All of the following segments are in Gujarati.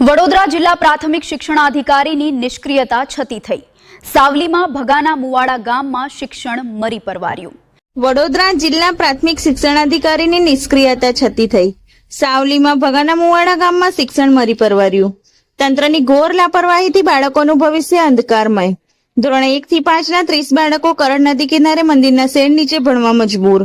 વડોદરા જિલ્લા પ્રાથમિક શિક્ષણાધિકારીની નિષ્ક્રિયતા છતી થઈ। સાવલીમાં ભગાના મુવાડા ગામમાં શિક્ષણ મરી પરવાર્યું। વડોદરા જિલ્લા પ્રાથમિક શિક્ષણાધિકારીની નિષ્ક્રિયતા છતી થઈ। સાવલીમાં ભગાના મુવાડા ગામમાં શિક્ષણ મરી પરવાર્યું। તંત્રની ઘોર લાપરવાહીથી બાળકોનું ભવિષ્ય અંધકારમય। ધોરણ 1 થી 5 ના 30 બાળકો કરણ નદી કિનારે મંદિરના શેડ નીચે ભણવા મજબૂર।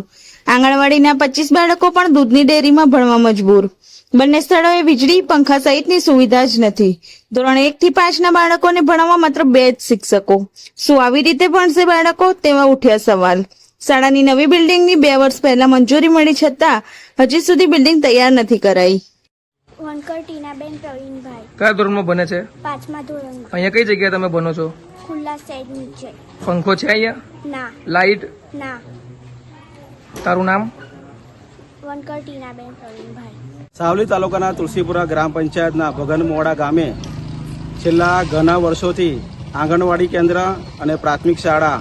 આંગણવાડીના 25 બાળકો પણ દૂધની ડેરીમાં ભણવા મજબૂર। બંને સ્થળોએ વીજળી, પંખા સહિતની સુવિધા જ નથી। ધોરણ 1 થી 5 ના બાળકોને ભણાવવા માત્ર 2 જ શિક્ષકો। શું આવી રીતે ભણશે બાળકો, તેવા ઉઠ્યા સવાલ। શાળાની નવી બિલ્ડિંગની 2 વર્ષ પહેલા મંજૂરી મળી છતાં હજી સુધી બિલ્ડિંગ તૈયાર નથી કરાઈ। વનકર ટીનાબેન પ્રવીણભાઈ કયા ધોરણમાં બને છે? 5મા ધોરણમાં। અહીંયા કઈ જગ્યાએ તમે બનો છો? ખુલ્લા શેડ નીચે। પંખો છે અહીંયા? ના લાઈટ? ના। તારું નામ? વનકર ટીનાબેન પ્રવીણભાઈ। સાવલી તાલુકાના તુલસીપુરા ગ્રામ પંચાયતના ભગનમોડા ગામે છેલ્લા ઘણા વર્ષોથી આંગણવાડી કેન્દ્ર અને પ્રાથમિક શાળા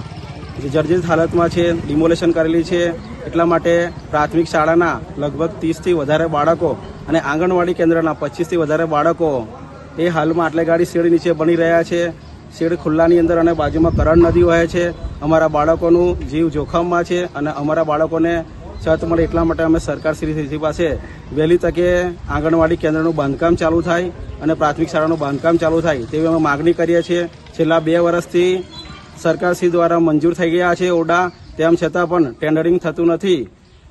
જે જર્જરિત હાલતમાં છે, ડિમોલેશન કરેલી છે। એટલા માટે પ્રાથમિક શાળાના લગભગ 30થી વધારે બાળકો અને આંગણવાડી કેન્દ્રના 25થી વધારે બાળકો એ હાલમાં આટલેગાડી શેડ નીચે બની રહ્યા છે। શેડ ખુલ્લાની અંદર અને બાજુમાં કરણ નદી વહે છે। અમારા બાળકોનું જીવ જોખમમાં છે અને અમારા બાળકોને છત મળે એટલા માટે અમે સરકારશ્રી પાસે વહેલી તકે આંગણવાડી કેન્દ્રનું બાંધકામ ચાલુ થાય અને પ્રાથમિક શાળાનું બાંધકામ ચાલુ થાય તેવી અમે માગણી કરીએ છીએ। છેલ્લા 2 વર્ષથી સરકારશ્રી દ્વારા મંજૂર થઈ ગયા છે ઓરડા, તેમ છતાં પણ ટેન્ડરિંગ થતું નથી।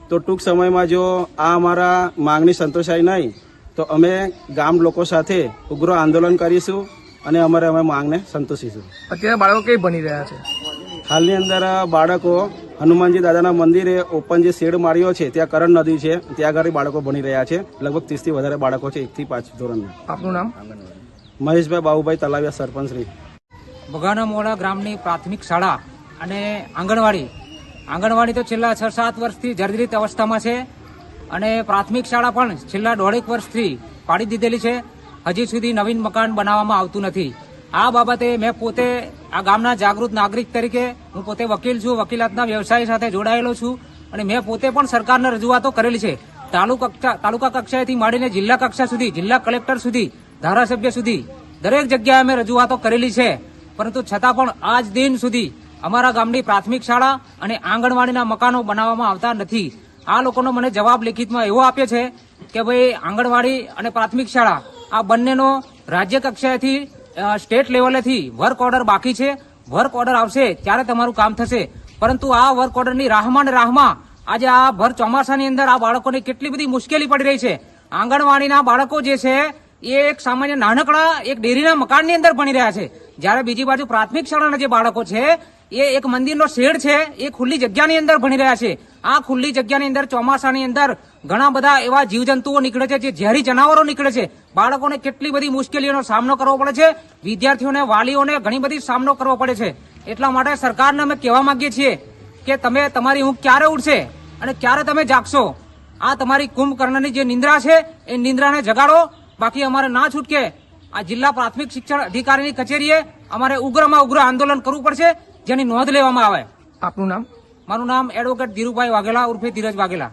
તો ટૂંક સમયમાં જો આ અમારા માગણી સંતોષાય નહીં તો અમે ગામ લોકો સાથે ઉગ્ર આંદોલન કરીશું અને અમે માંગને સંતોષીશું। અત્યારે બાળકો કઈ બની રહ્યા છે? હાલની અંદર બાળકો હનુમાનજી દાદાના મંદિરે ઓપન જે શેડ માર્યો છે ત્યાં કરણ નદી છે, ત્યાં આગળ બાળકો ભણી રહ્યા છે। લગભગ 30થી વધારે બાળકો છે 1 થી 5 ધોરણના। આપનું નામ? મહેશભાઈ બાબુભાઈ તલાવિયા, સરપંચશ્રી। ભગાના મોડા ગ્રામની પ્રાથમિક શાળા અને આંગણવાડી તો છેલ્લા 6-7 વર્ષથી જર્જરિત અવસ્થામાં છે અને પ્રાથમિક શાળા પણ છેલ્લા 1.5 વર્ષથી પાડી દીધેલી છે। હજી સુધી નવીન મકાન બનાવવામાં આવતું નથી। આ બાબતે મેં પોતે આ ગામના જાગૃત નાગરિક તરીકે હું પોતે વકીલ છું, વકીલાતના વ્યવસાય સાથે જોડાયેલો છું અને મેં પોતે પણ સરકારને રજૂઆતો કરેલી છે। તાલુકા કક્ષાએથી માંડીને જિલ્લા કક્ષા સુધી, જિલ્લા કલેક્ટર સુધી, ધારાસભ્ય સુધી દરેક જગ્યાએ અમે રજૂઆતો કરેલી છે, પરંતુ છતાં પણ આજ દિન સુધી અમારા ગામની પ્રાથમિક શાળા અને આંગણવાડીના મકાનો બનાવવામાં આવતા નથી। આ લોકોનો મને જવાબ લેખિતમાં એવો આપ્યો છે કે ભાઈ આંગણવાડી અને પ્રાથમિક શાળા આ બંનેનો રાજ્ય કક્ષાએથી સ્ટેટ લેવલેથી વર્ક ઓર્ડર બાકી છે। વર્ક ઓર્ડર આવશે ત્યારે તમારું કામ થશે, પરંતુ આ વર્ક ઓર્ડરની રાહમાં આજે આ ભર ચોમાસાની અંદર આ બાળકોને કેટલી બધી મુશ્કેલી પડી રહી છે। આંગણવાડીના બાળકો જે છે એ એક સામાન્ય નાનકડા એક ડેરીના મકાનની અંદર ભણી રહ્યા છે, જ્યારે બીજી બાજુ પ્રાથમિક શાળાના જે બાળકો છે એ એક મંદિરનો શેડ છે એ ખુલ્લી જગ્યાની અંદર ભણી રહ્યા છે। આ ખુલ્લી જગ્યાની અંદર ચોમાસાની અંદર ઘણા બધા એવા જીવજંતુઓ નીકળે છે, જે ઝેરી જનાવરો નીકળે છે। બાળકોને કેટલી બધી મુશ્કેલીઓનો સામનો કરવો પડે છે, વિદ્યાર્થીઓને, વાલીઓને ઘણી બધી સામનો કરવો પડે છે। એટલા માટે સરકારને અમે કહેવા માંગીએ છીએ કે તમે તમારી ઊંઘ ક્યારે ઉડશે અને ક્યારે તમે જાગશો। આ તમારી કુંભકર્ણની જે નિંદ્રા છે એ નિંદ્રાને જગાડો, બાકી અમારે ના છૂટકે આ જિલ્લા પ્રાથમિક શિક્ષણ અધિકારીની કચેરીએ અમારે ઉગ્રમાં ઉગ્ર આંદોલન કરવું પડશે, જેની નોંધ લેવામાં આવે। આપનું નામ? મારું નામ એડવોકેટ ધીરુભાઈ વાઘેલા ઉર્ફે ધીરજ વાઘેલા।